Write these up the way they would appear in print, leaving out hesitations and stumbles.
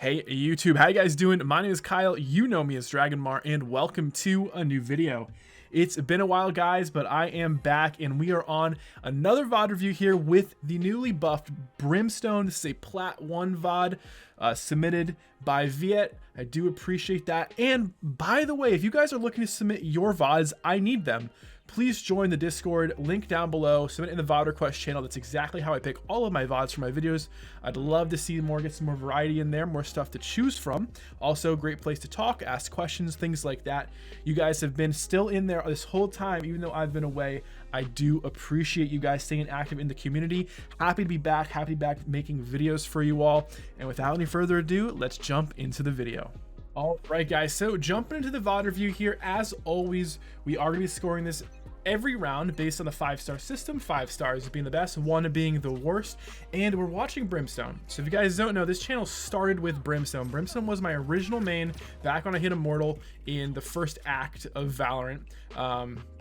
Hey YouTube, how you guys doing? My name is Kyle, you know me as Dragonmar, and welcome to a new video. It's been a while guys, but I am back and we are on another VOD review here with the newly buffed Brimstone. This is a Plat 1 VOD submitted by Viet. I do appreciate that. And by the way, if you guys are looking to submit your VODs, I need them. Please join the Discord, link down below, submit in the VOD request channel. That's exactly how I pick all of my VODs for my videos. I'd love to see get some more variety in there, more stuff to choose from. Also, great place to talk, ask questions, things like that. You guys have been still in there this whole time, even though I've been away. I do appreciate you guys staying active in the community. Happy to be back, making videos for you all. And without any further ado, let's jump into the video. All right, guys, so jumping into the VOD review here, as always, we are going to be scoring this every round based on the 5-star system, 5 stars being the best, 1 being the worst, and we're watching Brimstone. So if you guys don't know, this channel started with Brimstone. Brimstone was my original main back when I hit Immortal in the first act of Valorant.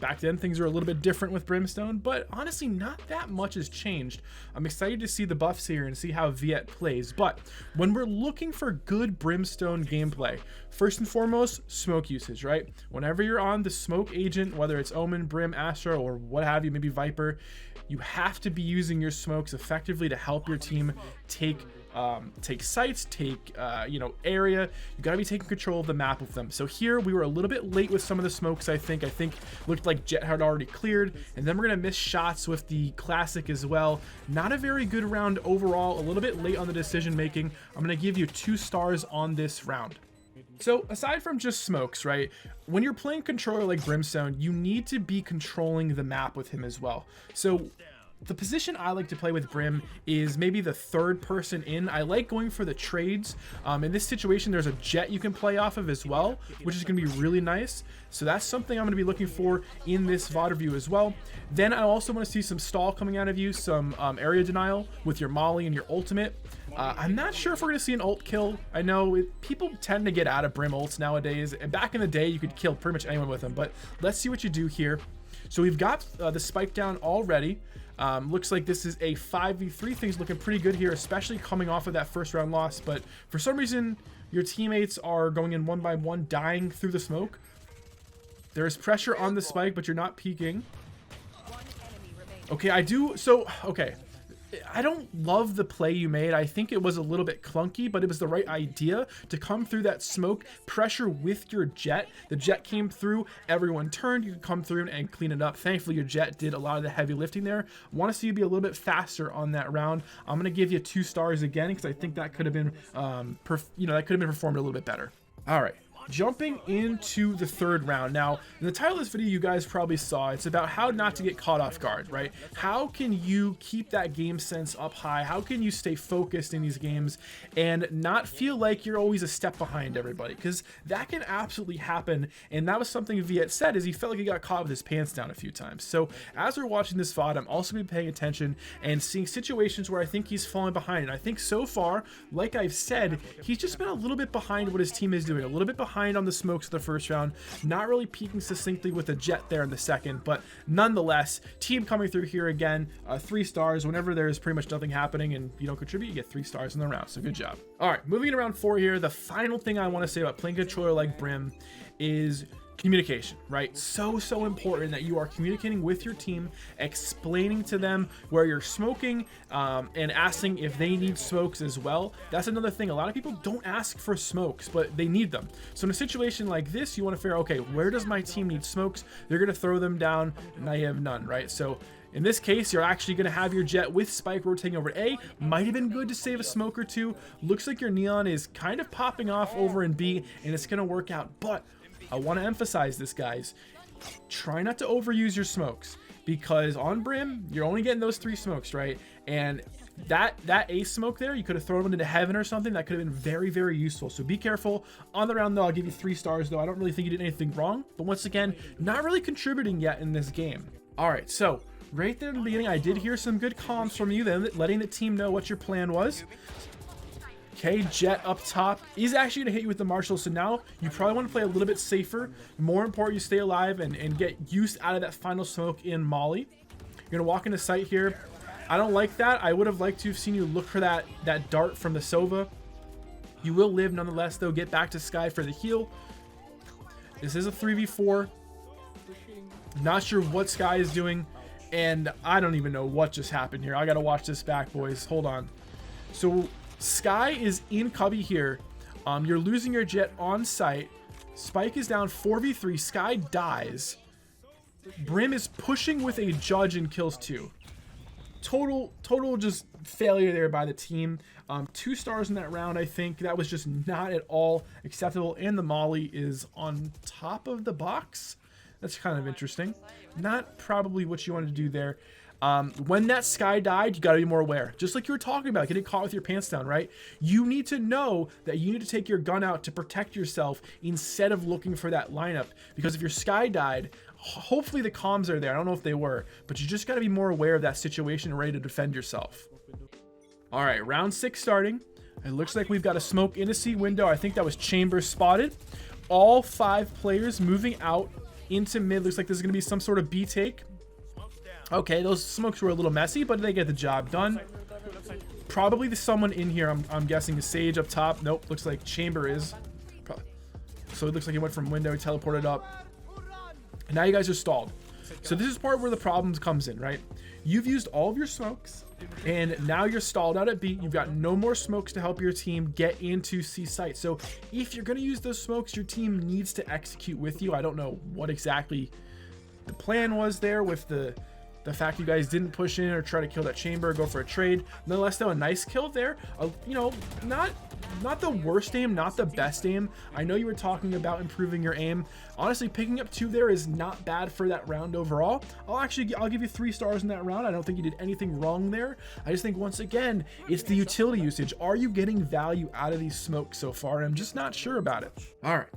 Back then things were a little bit different with Brimstone, but honestly not that much has changed. I'm excited to see the buffs here and see how Viet plays, but when we're looking for good Brimstone gameplay, first and foremost, smoke usage, right? Whenever you're on the smoke agent, whether it's Omen, Brim, Astra, or what have you, maybe Viper, you have to be using your smokes effectively to help your team take sites, take area. You got to be taking control of the map with them. So here we were a little bit late with some of the smokes. I think looked like Jet had already cleared, and then we're gonna miss shots with the classic as well. Not a very good round overall, a little bit late on the decision making. I'm gonna give you 2 stars on this round. So aside from just smokes, right, when you're playing controller like Brimstone, you need to be controlling the map with him as well. So the position I like to play with Brim is maybe the 3rd person in. I like going for the trades. In this situation, there's a Jet you can play off of as well, which is going to be really nice. So that's something I'm going to be looking for in this VOD review as well. Then I also want to see some stall coming out of you, some area denial with your Molly and your ultimate. I'm not sure if we're going to see an ult kill. I know people tend to get out of Brim ults nowadays. And back in the day, you could kill pretty much anyone with them. But let's see what you do here. So we've got the spike down already. Looks like this is a 5v3. Things looking pretty good here, especially coming off of that first round loss. But for some reason, your teammates are going in 1 by 1, dying through the smoke. There is pressure on the spike, but you're not peeking. Okay, okay. I don't love the play you made. I think it was a little bit clunky, but it was the right idea to come through that smoke pressure with your Jet. The Jet came through, everyone turned, you could come through and clean it up. Thankfully, your Jet did a lot of the heavy lifting there. I want to see you be a little bit faster on that round. I'm going to give you 2 stars again because I think that could have been, performed a little bit better. All right. Jumping into the 3rd round. Now, in the title of this video, you guys probably saw, it's about how not to get caught off guard, right? How can you keep that game sense up high? How can you stay focused in these games and not feel like you're always a step behind everybody? Because that can absolutely happen. And that was something Viet said, is he felt like he got caught with his pants down a few times. So as we're watching this VOD, I'm also going to be paying attention and seeing situations where I think he's falling behind. And I think so far, like I've said, he's just been a little bit behind what his team is doing, a little bit behind on the smokes of the first round, not really peaking succinctly with a Jet there in the second, but nonetheless, team coming through here again, 3 stars. Whenever there's pretty much nothing happening and you don't contribute, you get 3 stars in the round, so good job. All right, moving into round 4 here, the final thing I want to say about playing controller like Brim is communication, right? So important that you are communicating with your team, explaining to them where you're smoking, and asking if they need smokes as well. That's another thing. A lot of people don't ask for smokes, but they need them. So in a situation like this, you want to figure out, okay, where does my team need smokes? They're going to throw them down and I have none, right? So in this case, you're actually going to have your Jet with spike rotating over A. Might have been good to save a smoke or 2. Looks like your neon is kind of popping off over in B, and it's going to work out. But I want to emphasize this, guys. Try not to overuse your smokes, because on Brim, you're only getting those 3 smokes, right? And that A smoke there, you could have thrown them into heaven or something. That could have been very useful. So be careful. On the round, though, I'll give you 3 stars, though. I don't really think you did anything wrong. But once again, not really contributing yet in this game. All right, so right there in the beginning, I did hear some good comms from you, then letting the team know what your plan was. Okay, Jet up top is actually going to hit you with the Marshall, so now you probably want to play a little bit safer. More important, you stay alive and get used out of that final smoke in Molly. You're going to walk into sight here. I don't like that. I would have liked to have seen you look for that dart from the Sova. You will live nonetheless, though. Get back to Sky for the heal. This is a 3v4. Not sure what Sky is doing, and I don't even know what just happened here. I gotta watch this back, boys. Hold on. So Sky is in cubby here. You're losing your jet on site. Spike is down 4v3. Sky dies. Brim is pushing with a judge and kills 2. Total just failure there by the team. 2 stars in that round. I think that was just not at all acceptable, and the molly is on top of the box. That's kind of interesting. Not probably what you wanted to do there. When that Sky died, you got to be more aware. Just like you were talking about, getting caught with your pants down, right? You need to know that you need to take your gun out to protect yourself instead of looking for that lineup. Because if your Sky died, hopefully the comms are there. I don't know if they were, but you just got to be more aware of that situation and ready to defend yourself. All right, round 6 starting. It looks like we've got a smoke in a C window. I think that was Chamber spotted. All 5 players moving out into mid. Looks like there's going to be some sort of B take. Okay, those smokes were a little messy, but they get the job done. Probably someone in here, I'm guessing, is Sage up top. Nope, looks like Chamber is. So it looks like he went from window, he teleported up. And now you guys are stalled. So this is part where the problems comes in, right? You've used all of your smokes, and now you're stalled out at B. You've got no more smokes to help your team get into C site. So if you're going to use those smokes, your team needs to execute with you. I don't know what exactly the plan was there with the fact you guys didn't push in or try to kill that Chamber, go for a trade. Nonetheless, though, a nice kill there. You know, not the worst aim, not the best aim. I know you were talking about improving your aim. Honestly, picking up 2 there is not bad for that round overall. I'll give you 3 stars in that round. I don't think you did anything wrong there. I just think, once again, it's the utility usage. Are you getting value out of these smokes so far? I'm just not sure about it. All right.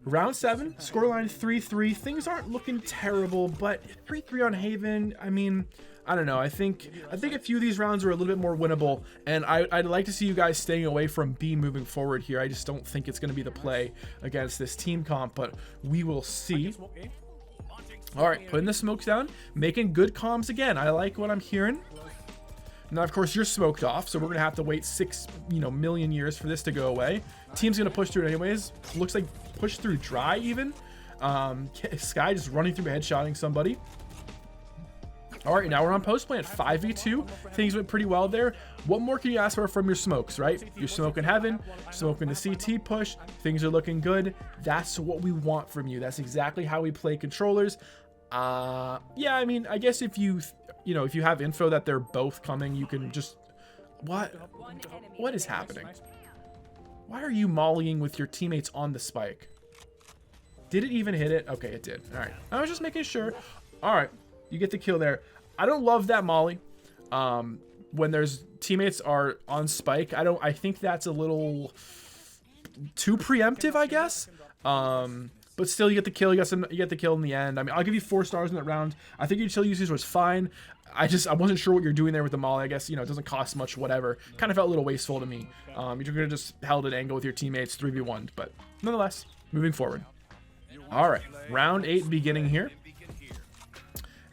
Round 7, scoreline 3-3. Things aren't looking terrible, but 3-3 on Haven, I mean, I don't know. I think a few of these rounds are a little bit more winnable, and I'd like to see you guys staying away from B moving forward here. I just don't think it's going to be the play against this team comp, but we will see. All right, putting the smokes down, making good comms again. I like what I'm hearing. Now, of course, you're smoked off, so we're going to have to wait 6 million years for this to go away. Team's going to push through it anyways. Looks like push through dry even. Sky just running through, headshotting somebody. All right, now we're on post plant 5v2. Things went pretty well there. What more can you ask for from your smokes, right? You're smoking heaven, smoking the CT push. Things are looking good. That's what we want from you. That's exactly how we play controllers. Yeah, I mean, I guess if you have info that they're both coming, you can just... What is happening? Why are you mollying with your teammates on the spike? Did it even hit it? Okay, it did. All right. I was just making sure. All right. You get the kill there. I don't love that molly. When there's teammates are on spike, I think that's a little too preemptive, I guess. But still, you get the kill. You get the kill in the end. I mean, I'll give you 4 stars in that round. I think your utility usage was fine. I wasn't sure what you're doing there with the molly. I guess, it doesn't cost much, whatever. Kind of felt a little wasteful to me. You could have just held an angle with your teammates, 3v1. But nonetheless, moving forward. All right, round 8 beginning here.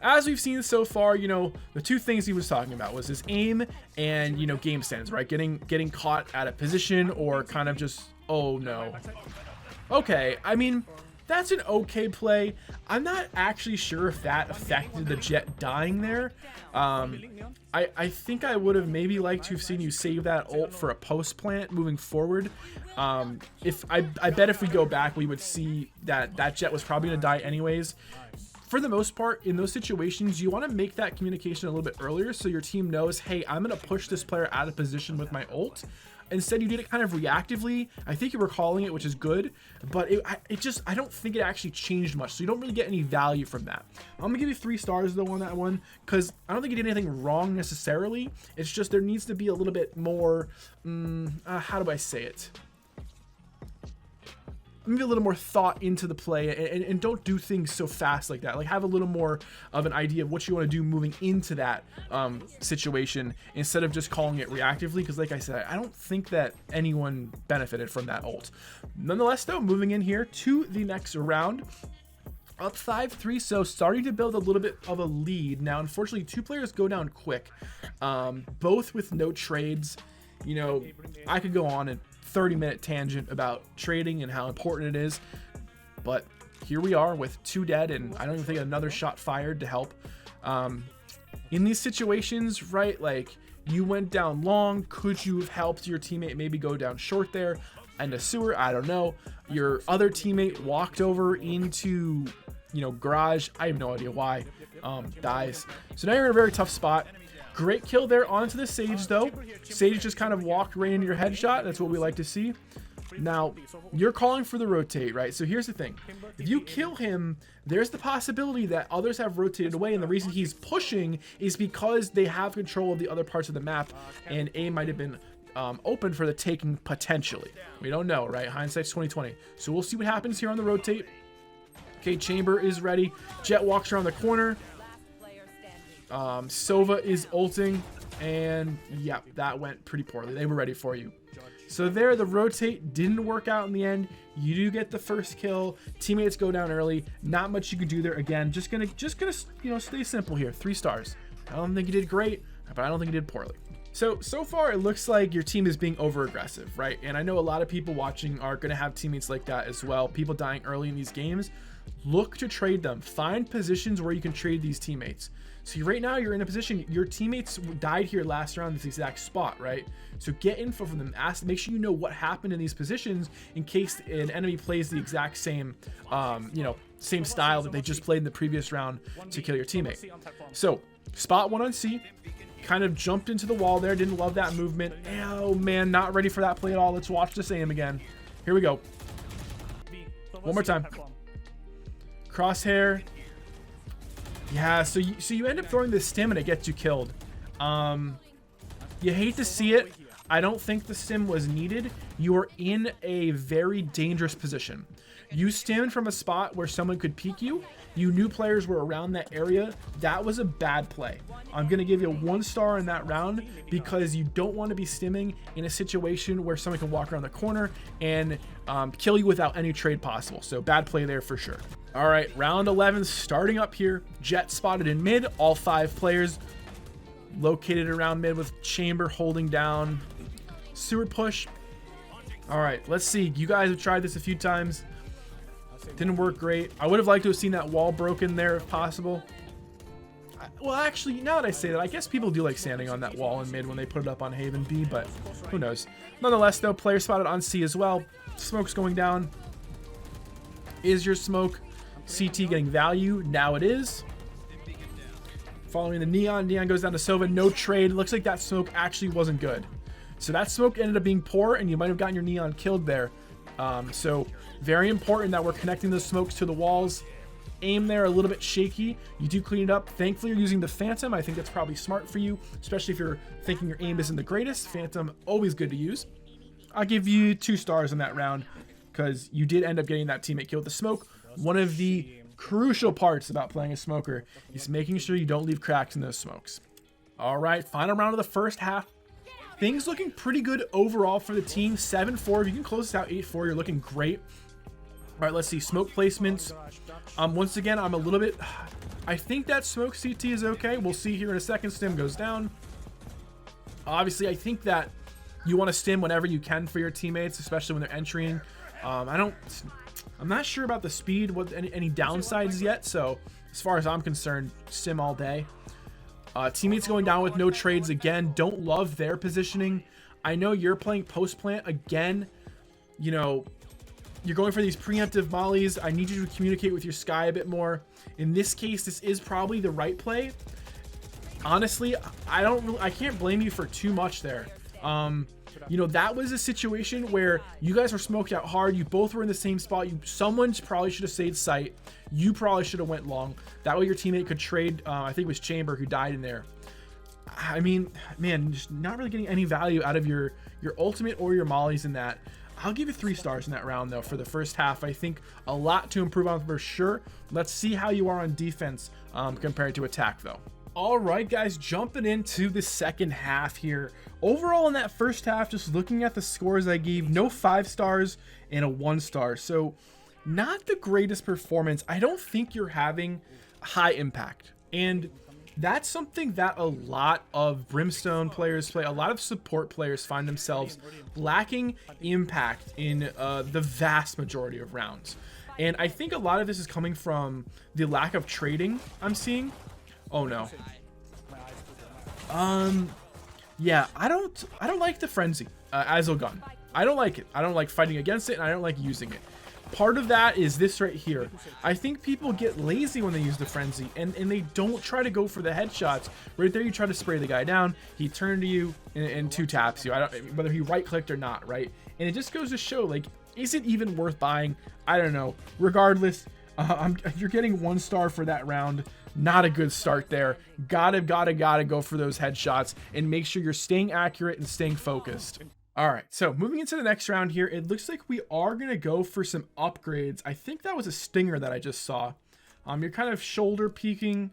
As we've seen so far, the 2 things he was talking about was his aim and, Gamesense, right? Getting caught at a position or kind of just, oh no. Okay, I mean, that's an okay play. I'm not actually sure if that affected the jet dying there. I think I would have maybe liked to have seen you save that ult for a post plant moving forward. I bet if we go back, we would see that jet was probably going to die anyways. For the most part, in those situations, you want to make that communication a little bit earlier so your team knows, hey, I'm going to push this player out of position with my ult. Instead, you did it kind of reactively. I think you were calling it, which is good, but I don't think it actually changed much, so you don't really get any value from that. I'm gonna give you 3 stars though on that one, because I don't think you did anything wrong necessarily. It's just there needs to be a little bit more, how do I say it? Maybe a little more thought into the play, and don't do things so fast like that. Like, have a little more of an idea of what you want to do moving into that situation instead of just calling it reactively, because like I said, I don't think that anyone benefited from that ult. Nonetheless though, moving in here to the next round, up 5-3, so starting to build a little bit of a lead. Now unfortunately 2 players go down quick, both with no trades. I could go on and 30-minute tangent about trading and how important it is. But here we are with 2 dead, and I don't even think another shot fired to help. In these situations, right, like, you went down long. Could you have helped your teammate maybe go down short there in the sewer? I don't know. Your other teammate walked over into, you know, garage. I have no idea why. Dies. So now you're in a very tough spot. Great kill there onto the Sage, though. Sage just kind of walked right into your headshot. That's what we like to see. Now, you're calling for the rotate, right? So here's the thing. If you kill him, there's the possibility that others have rotated away, and the reason he's pushing is because they have control of the other parts of the map, and A might have been open for the taking potentially. We don't know, right? Hindsight's 2020. So we'll see what happens here on the rotate. Okay, Chamber is ready. Jet walks around the corner. Sova is ulting, and yeah, that went pretty poorly. They were ready for you. So there, the rotate didn't work out in the end. You do get the first kill. Teammates go down early. Not much you can do there. Again, just gonna you know, stay simple here. 3 stars. I don't think you did great, but I don't think you did poorly. So far it looks like your team is being over aggressive, right? And I know a lot of people watching are gonna have teammates like that as well. People dying early in these games. Look to trade them. Find positions where you can trade these teammates. So right now you're in a position, your teammates died here last round, this exact spot, right? So get info from them. Make sure you know what happened in these positions in case an enemy plays the exact same, you know, same style that they just played in the previous round to kill your teammate. So spot 1 on C, kind of jumped into the wall there. Didn't love that movement. Oh man, not ready for that play at all. Let's watch this aim again. Here we go. One more time. Crosshair. Yeah, so you end up throwing the stim and it gets you killed. You hate to see it. I don't think the stim was needed. You are in a very dangerous position. You stimmed from a spot where someone could peek you. You knew players were around that area. That was a bad play. I'm going to give you 1 star in that round because you don't want to be stimming in a situation where someone can walk around the corner and kill you without any trade possible. So bad play there for sure. All right, round 11 starting up here. Jet spotted in mid. All 5 players located around mid with Chamber holding down. Sewer push. All right, let's see. You guys have tried this a few times. Didn't work great. I would have liked to have seen that wall broken there if possible. Well, actually, now that I say that, I guess people do like standing on that wall in mid when they put it up on Haven B, but who knows. Nonetheless, though, player spotted on C as well. Smoke's going down. Is your smoke CT getting value? Now it is. Following the Neon. Neon goes down to Sova. No trade. Looks like that smoke actually wasn't good. So that smoke ended up being poor, and you might have gotten your Neon killed there. So very important that we're connecting those smokes to the walls. Aim there a little bit shaky. You do clean it up. Thankfully, you're using the Phantom. I think that's probably smart for you, especially if you're thinking your aim isn't the greatest. Phantom, always good to use. I'll give you 2 stars in that round because you did end up getting that teammate kill with the smoke. One of the crucial parts about playing a smoker is making sure you don't leave cracks in those smokes. All right, final round of the first half. Things looking pretty good overall for the team. 7-4. If you can close this out 8-4, you're looking great. All right, let's see. Smoke placements. Once again, I'm a little bit... I think that smoke CT is okay. We'll see here in a second. Stim goes down. Obviously, I think that you want to stim whenever you can for your teammates, especially when they're entering. I'm not sure about the speed, what any downsides yet. So as far as I'm concerned, stim all day. Teammates going down with no trades again. Don't love their positioning. I know you're playing post plant again. You know, you're going for these preemptive mollies. I need you to communicate with your Sky a bit more. In this case, this is probably the right play. Honestly, I can't blame you for too much there. You know, that was a situation where you guys were smoked out hard. You both were in the same spot. Someone probably should have stayed sight. You probably should have went long. That way your teammate could trade. I think it was Chamber who died in there. I mean, man, just not really getting any value out of your ultimate or your mollies in that. I'll give you 3 stars in that round, though, for the first half. I think a lot to improve on for sure. Let's see how you are on defense compared to attack, though. All right, guys, jumping into the second half here. Overall, in that first half, just looking at the scores I gave, no 5 stars and a 1 star. So not the greatest performance. I don't think you're having high impact. And That's something that a lot of Brimstone players play. A lot of support players find themselves lacking impact in the vast majority of rounds. And I think a lot of this is coming from the lack of trading I'm seeing. Oh no. Yeah, I don't like the frenzy as a gun. I don't like it. I don't like fighting against it, and I don't like using it. Part of that is this right here. I think people get lazy when they use the frenzy, and they don't try to go for the headshots. Right there, you try to spray the guy down. He turned to you and two taps you. Whether he right clicked or not, right? And it just goes to show, like, is it even worth buying? I don't know. Regardless, you're getting 1 star for that round. Not a good start there. Gotta go for those headshots and make sure you're staying accurate and staying focused. All right, so moving into the next round here, it looks like we are gonna go for some upgrades. I think that was a stinger that I just saw. You're kind of shoulder peeking.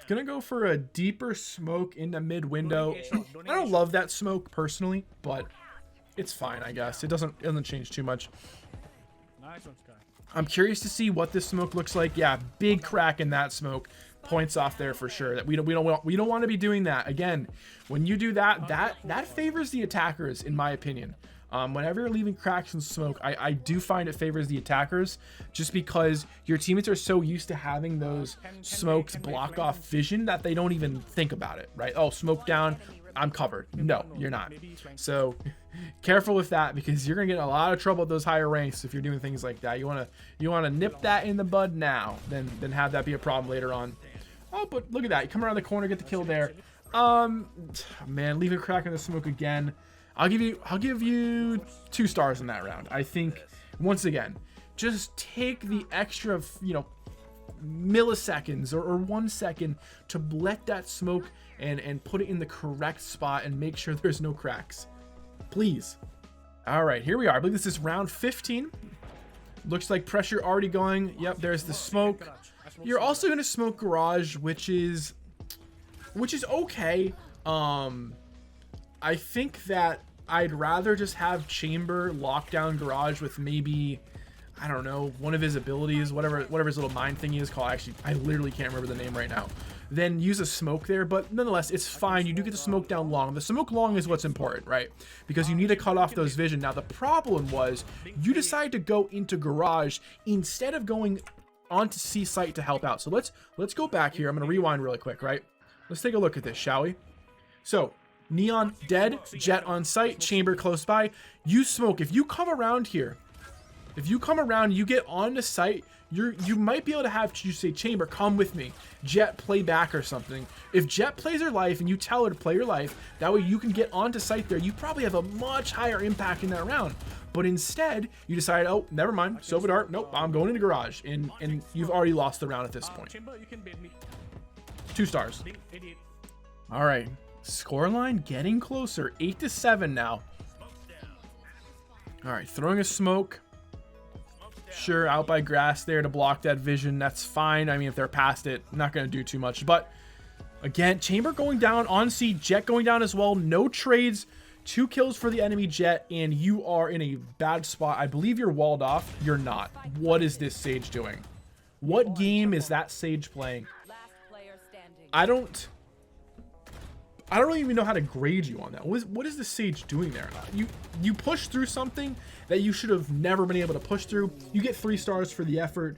Gonna go for a deeper smoke in the mid window. I don't love that smoke personally, but it's fine, I guess. It doesn't change too much. I'm curious to see what this smoke looks like. Yeah, big crack in that smoke. Points off there for sure. That we don't want to be doing that. Again, when you do that, that favors the attackers, in my opinion. Whenever you're leaving cracks in smoke, I do find it favors the attackers, just because your teammates are so used to having those smokes block off vision that they don't even think about it, right? Oh, smoke down, I'm covered. No, you're not. So careful with that, because you're gonna get in a lot of trouble at those higher ranks if you're doing things like that. You wanna nip that in the bud now, then have that be a problem later on. Oh, but look at that. You come around the corner, get the kill there. Man, leave a crack in the smoke again. I'll give you 2 stars in that round. I think, once again, just take the extra, milliseconds or 1 second to let that smoke and put it in the correct spot and make sure there's no cracks. Please. All right, here we are. I believe this is round 15. Looks like pressure already going. Yep, there's the smoke. You're also going to smoke garage, which is okay. I think that I'd rather just have chamber lock down garage with maybe, I don't know, one of his abilities, whatever his little mind thingy is called. Actually, I literally can't remember the name right now. Then use a smoke there, but nonetheless, it's fine. You do get the smoke down long. The smoke long is what's important, right? Because you need to cut off those vision. Now, the problem was you decide to go into garage instead of going onto C site to help out. So let's go back here. I'm going to rewind really quick, right? Let's take a look at this, shall we? So Neon dead, Jet on site, chamber close by. You smoke. If you come around here, if you come around, you get onto site, you might be able to have you say, chamber, come with me. Jet, play back or something. If Jet plays her life and you tell her to play your life, that way you can get onto site there. You probably have a much higher impact in that round. But instead, you decide, oh, never mind. Silver Dart, nope, I'm going into garage. And you've already lost the round at this point. 2 stars. All right. Scoreline getting closer. 8-7 now. All right, throwing a smoke. Sure, out by grass there to block that vision. That's fine. I mean, if they're past it, not going to do too much. But again, chamber going down on C, Jet going down as well. No trades. 2 kills for the enemy Jet, and you are in a bad spot. I believe you're walled off. You're not. What is this Sage doing? What game is that Sage playing? I don't really even know how to grade you on that. What is the Sage doing there? You push through something that you should have never been able to push through. You get 3 stars for the effort.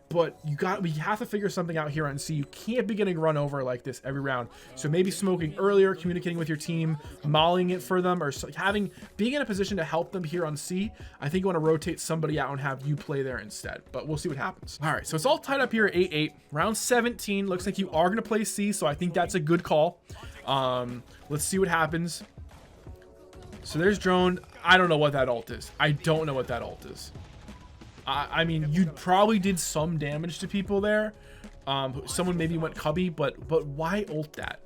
But we have to figure something out here on C. You can't be getting run over like this every round. So maybe smoking earlier, communicating with your team, mollying it for them, or being in a position to help them here on C. I think you want to rotate somebody out and have you play there instead. But we'll see what happens. All right, so it's all tied up here at 8-8. Round 17 looks like you are going to play C, so I think that's a good call. Let's see what happens. So there's drone. I don't know what that ult is. I don't know what that ult is. I mean, you probably did some damage to people there. Someone maybe went cubby, but why ult that?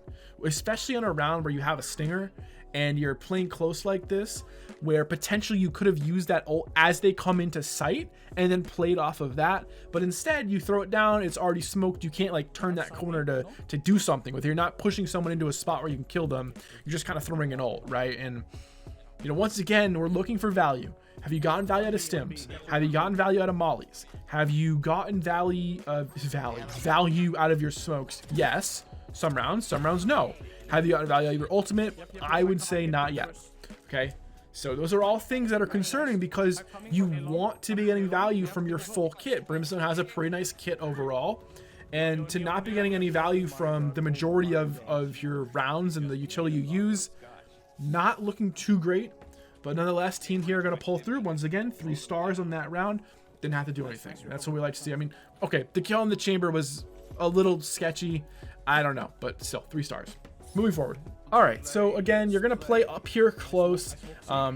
Especially on a round where you have a stinger and you're playing close like this, where potentially you could have used that ult as they come into sight and then played off of that. But instead, you throw it down. It's already smoked. You can't like turn that corner to do something with. You're not pushing someone into a spot where you can kill them. You're just kind of throwing an ult, right? And You know, once again, we're looking for value. Have you gotten value out of stims? Have you gotten value out of mollies? Have you gotten value out of your smokes? Yes. Some rounds, no. Have you gotten value out of your ultimate? I would say not yet. Okay. So those are all things that are concerning because you want to be getting value from your full kit. Brimstone has a pretty nice kit overall. And to not be getting any value from the majority of your rounds and the utility you use, not looking too great. But nonetheless, team here are going to pull through. Once again, 3 stars on that round. Didn't have to do anything. That's what we like to see. I mean, okay, the kill in the chamber was a little sketchy. I don't know, but still, 3 stars. Moving forward. All right, so again, you're going to play up here close.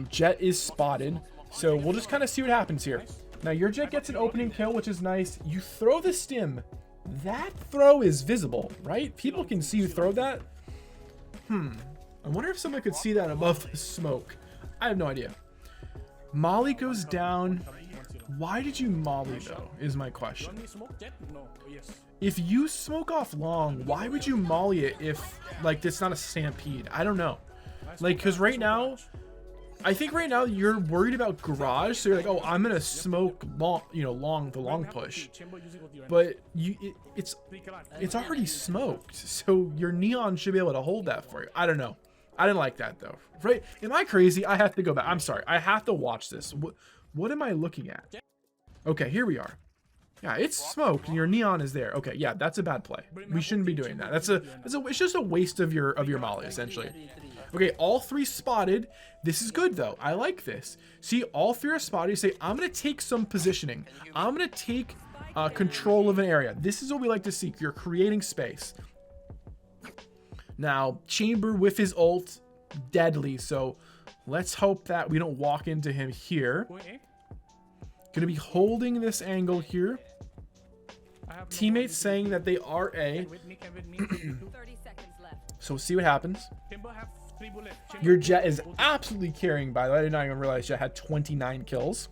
Jet is spotted. So we'll just kind of see what happens here. Now, your Jet gets an opening kill, which is nice. You throw the stim. That throw is visible, right? People can see you throw that. I wonder if someone could see that above the smoke. I have no idea. Molly goes down. Why did you molly though, is my question. If you smoke off long, why would you molly it if like it's not a stampede? I don't know. Like, because right now, I think right now you're worried about garage, so you're like, oh, I'm gonna smoke long, you know, the long push. But it's already smoked, so your neon should be able to hold that for you. I don't know. I didn't like that though. Right? Am I crazy? I have to go back. I'm sorry. I have to watch this. What am I looking at? Okay, here we are. Yeah, it's smoked and your neon is there. Okay, yeah, that's a bad play. We shouldn't be doing that. It's just a waste of your molly essentially. Okay, all 3 spotted. This is good though. I like this. See, all 3 are spotted. You say, I'm gonna take some positioning. I'm gonna take control of an area. This is what we like to see. You're creating space. Now, Chamber with his ult, deadly. So let's hope that we don't walk into him here. Gonna be holding this angle here. Teammates saying that they are A. So see what happens. Your Jet is absolutely carrying, by the way. I did not even realize Jet had 29 kills.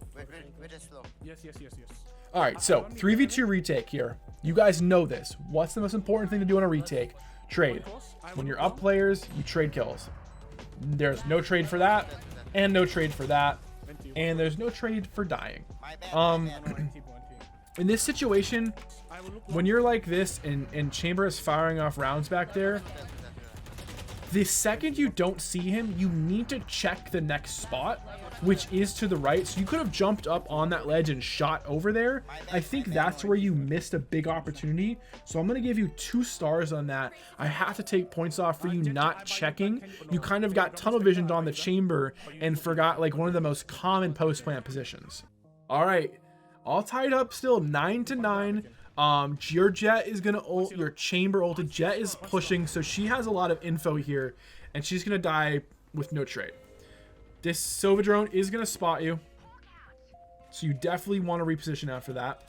All right, so 3v2 retake here. You guys know this. What's the most important thing to do on a retake? Trade. When you're up players, you trade kills. There's no trade for that, and no trade for that, and there's no trade for dying. In this situation, when you're like this and Chamber is firing off rounds back there, the second you don't see him, you need to check the next spot, which is to the right. So you could have jumped up on that ledge and shot over there. I think that's where you missed a big opportunity. So I'm going to give you 2 stars on that. I have to take points off for you not checking. You kind of got tunnel visioned on the chamber and forgot like one of the most common post plant positions. All right, all tied up still, 9-9. Your Jet is gonna ult, your chamber ulted. Jet is pushing, so she has a lot of info here, and she's gonna die with no trade. This Sova drone is gonna spot you, so you definitely want to reposition after that.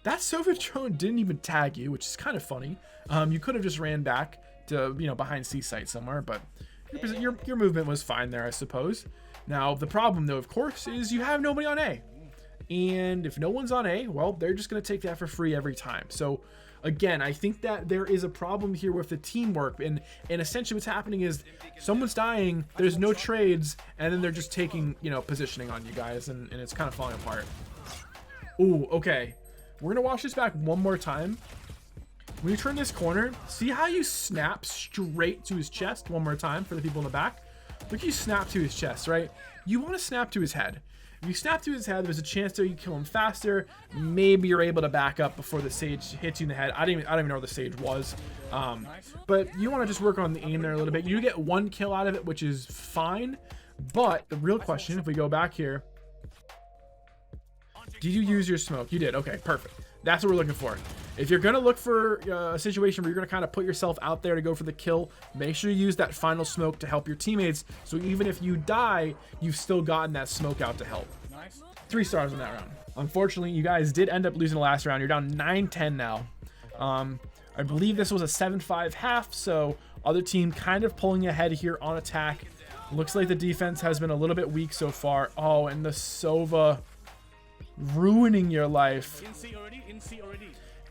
That Sova drone didn't even tag you, which is kind of funny. You could have just ran back to, you know, behind C site somewhere, but your movement was fine there, I suppose. Now the problem though, of course, is you have nobody on A. And if no one's on A, well, they're just going to take that for free every time. So again, I think that there is a problem here with the teamwork, and essentially what's happening is someone's dying, there's no trades, and then they're just taking, you know, positioning on you guys, and it's kind of falling apart. Ooh, okay. We're going to watch this back one more time. When you turn this corner, see how you snap straight to his chest one more time for the people in the back? Look, you snap to his chest, right? You want to snap to his head. If you snap to his head, there's a chance that you kill him faster. Maybe you're able to back up before the sage hits you in the head. I don't even know where the sage was. But you want to just work on the aim there a little bit. You get 1 kill out of it, which is fine. But the real question, if we go back here, did you use your smoke? You did. Okay, perfect. That's what we're looking for. If you're going to look for a situation where you're going to kind of put yourself out there to go for the kill, make sure you use that final smoke to help your teammates. So even if you die, you've still gotten that smoke out to help. 3 stars in that round. Unfortunately, you guys did end up losing the last round. You're down 9-10 now. I believe this was a 7-5 half, so other team kind of pulling ahead here on attack. Looks like the defense has been a little bit weak so far. Oh, and the Sova ruining your life.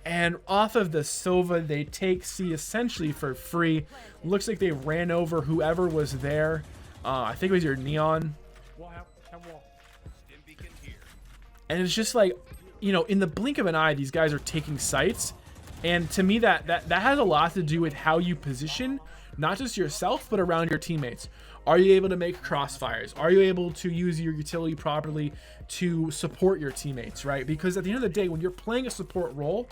And off of the Sova, they take C essentially for free. Looks like they ran over whoever was there. I think it was your Neon. And it's just like, you know, in the blink of an eye, these guys are taking sites. And to me, that has a lot to do with how you position, not just yourself, but around your teammates. Are you able to make crossfires? Are you able to use your utility properly to support your teammates, right? Because at the end of the day, when you're playing a support role,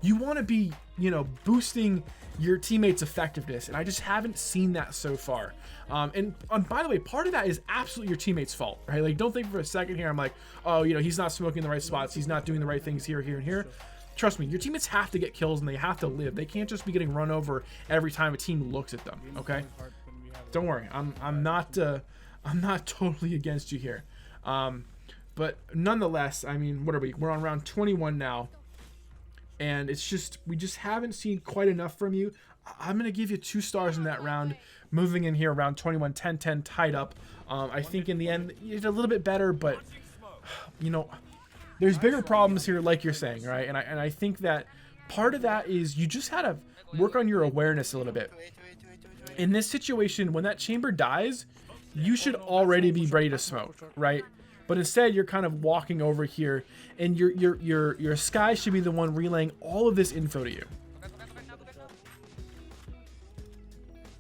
you want to be, you know, boosting your teammates' effectiveness. And I just haven't seen that so far. And by the way, part of that is absolutely your teammates' fault, right? Like, don't think for a second here, I'm like, oh, you know, he's not smoking the right spots. He's not doing the right things here, here, and here. Trust me, your teammates have to get kills and they have to live. They can't just be getting run over every time a team looks at them, okay? Don't worry, I'm not totally against you here. But nonetheless, I mean, what are we? We're on round 21 now. And it's just, we just haven't seen quite enough from you. I'm going to give you 2 stars in that round. Moving in here around 21, 10-10 tied up. I think in the end, it's a little bit better, but, you know, there's bigger problems here, like you're saying, right? And I think that part of that is you just had to work on your awareness a little bit. In this situation, when that chamber dies, you should already be ready to smoke, right? But instead, you're kind of walking over here, and your Sky should be the one relaying all of this info to you.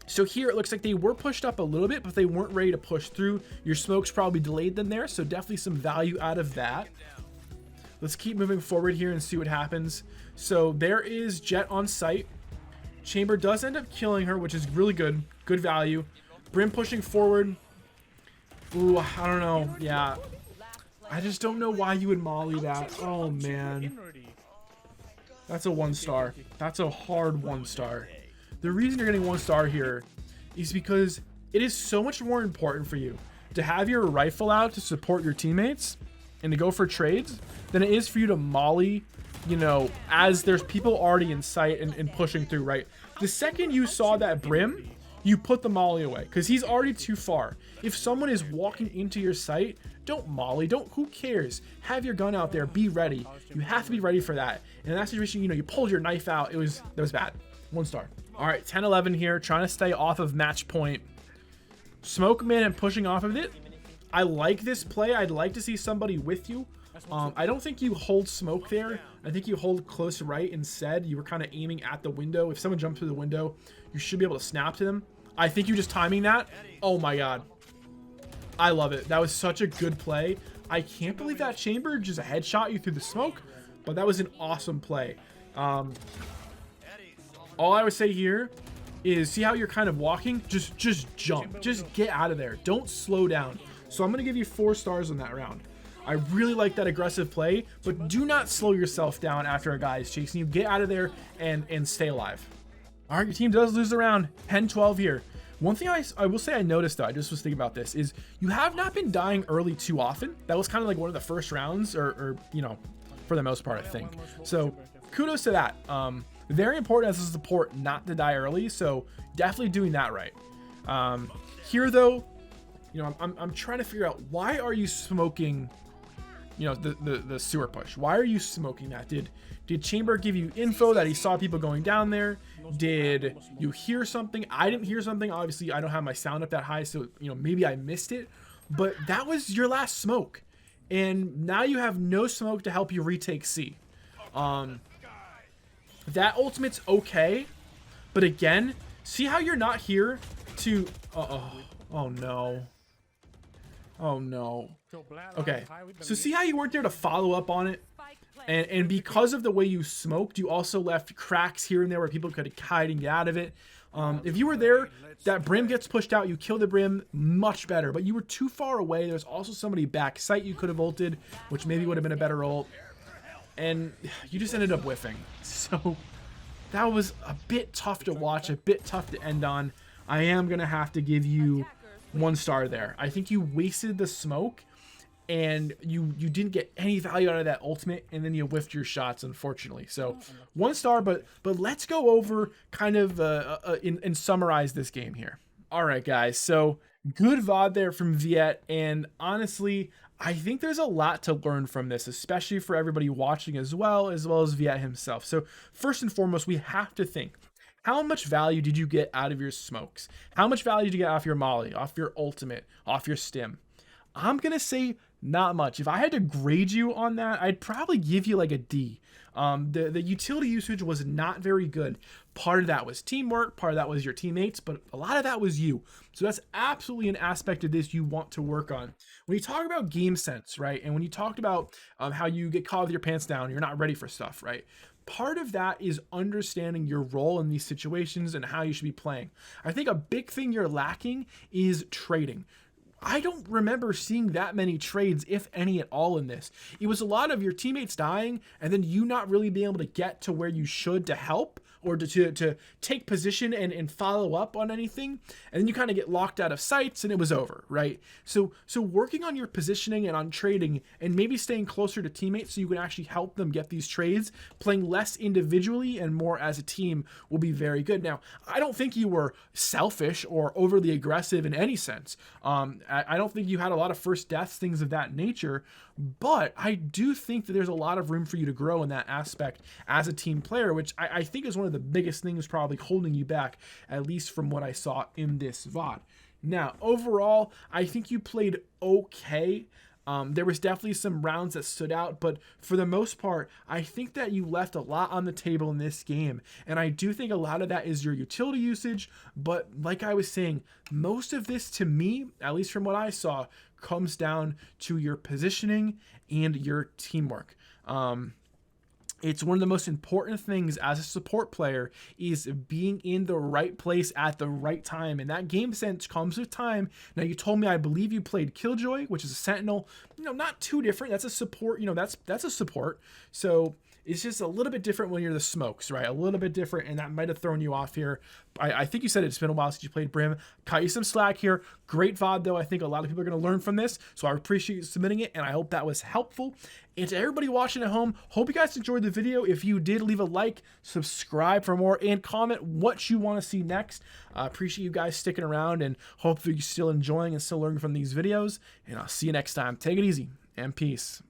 So here, it looks like they were pushed up a little bit, but they weren't ready to push through. Your smoke's probably delayed them there, so definitely some value out of that. Let's keep moving forward here and see what happens. So there is Jet on site. Chamber does end up killing her, which is really good. Good value. Brim pushing forward. Ooh, I don't know. Yeah. I just don't know why you would molly that. Oh, man. That's a 1 star. That's a hard 1 star. The reason you're getting 1 star here is because it is so much more important for you to have your rifle out to support your teammates and to go for trades than it is for you to molly, you know, as there's people already in sight and pushing through, right? The second you saw that Brim, you put the molly away because he's already too far. If someone is walking into your sight, don't molly. Who cares? Have your gun out there. Be ready. You have to be ready for that. And in that situation, you know, you pulled your knife out. That was bad. 1 star. All right, 10-11 here, trying to stay off of match point. Smoke man and pushing off of it. I like this play. I'd like to see somebody with you. I don't think you hold smoke there. I think you hold close right instead. You were kind of aiming at the window. If someone jumped through the window, you should be able to snap to them. I think you just timing that. Oh my God. I love it. That was such a good play. I can't believe that chamber just headshot you through the smoke, but that was an awesome play. All I would say here is see how you're kind of walking? Just jump. Just get out of there. Don't slow down. So I'm going to give you 4 stars on that round. I really like that aggressive play, but do not slow yourself down after a guy is chasing you. Get out of there and stay alive. All right, your team does lose the round. 10-12 here. One thing I will say I noticed, though, I just was thinking about this, is you have not been dying early too often. That was kind of like one of the first rounds, or you know, for the most part, I think. So kudos to that. Very important as a support not to die early, so definitely doing that right. Here, though, you know, I'm trying to figure out, why are you smoking, you know, the sewer push? Why are you smoking that? Did Chamber give you info that he saw people going down there? Did you hear something? I didn't hear something. Obviously, I don't have my sound up that high, so, you know, maybe I missed it. But that was your last smoke. And now you have no smoke to help you retake C. That ultimate's okay. But again, see how you're not here to... oh, no. Oh, no. Okay, so see how you weren't there to follow up on it? And because of the way you smoked, you also left cracks here and there where people could hide and get out of it. If you were there, that Brim gets pushed out, you kill the Brim, much better. But you were too far away. There's also somebody back sight you could have ulted, which maybe would have been a better ult. And you just ended up whiffing. So that was a bit tough to watch, a bit tough to end on. I am going to have to give you 1 star there. I think you wasted the smoke. And you didn't get any value out of that ultimate, and then you whiffed your shots, unfortunately. So 1 star, but let's go over kind of and summarize this game here. All right, guys. So good VOD there from Viet, and honestly, I think there's a lot to learn from this, especially for everybody watching as well as Viet himself. So first and foremost, we have to think, how much value did you get out of your smokes? How much value did you get off your molly, off your ultimate, off your stim? I'm going to say not much. If I had to grade you on that, I'd probably give you like a D. The utility usage was not very good. Part of that was teamwork, part of that was your teammates, but a lot of that was you. So that's absolutely an aspect of this you want to work on. When you talk about game sense, right, and when you talked about how you get caught with your pants down, you're not ready for stuff, right? Part of that is understanding your role in these situations and how you should be playing. I think a big thing you're lacking is trading. I don't remember seeing that many trades, if any at all, in this. It was a lot of your teammates dying and then you not really being able to get to where you should to help or to take position and follow up on anything. And then you kind of get locked out of sights and it was over, right? So working on your positioning and on trading and maybe staying closer to teammates so you can actually help them get these trades, playing less individually and more as a team will be very good. Now, I don't think you were selfish or overly aggressive in any sense. I don't think you had a lot of first deaths, things of that nature, but I do think that there's a lot of room for you to grow in that aspect as a team player, which I think is one of the biggest things probably holding you back, at least from what I saw in this VOD. Now, overall, I think you played okay. There was definitely some rounds that stood out, but for the most part, I think that you left a lot on the table in this game. And I do think a lot of that is your utility usage. But like I was saying, most of this to me, at least from what I saw, comes down to your positioning and your teamwork. It's one of the most important things as a support player is being in the right place at the right time. And that game sense comes with time. Now, you told me, I believe you played Killjoy, which is a Sentinel, not too different. That's a support, that's a support. So it's just a little bit different when you're the smokes, right? A little bit different, and that might have thrown you off here. I think you said it's been a while since you played Brim. Cut you some slack here. Great VOD, though. I think a lot of people are going to learn from this, so I appreciate you submitting it, and I hope that was helpful. And to everybody watching at home, hope you guys enjoyed the video. If you did, leave a like, subscribe for more, and comment what you want to see next. I appreciate you guys sticking around, and hope you're still enjoying and still learning from these videos, and I'll see you next time. Take it easy, and peace.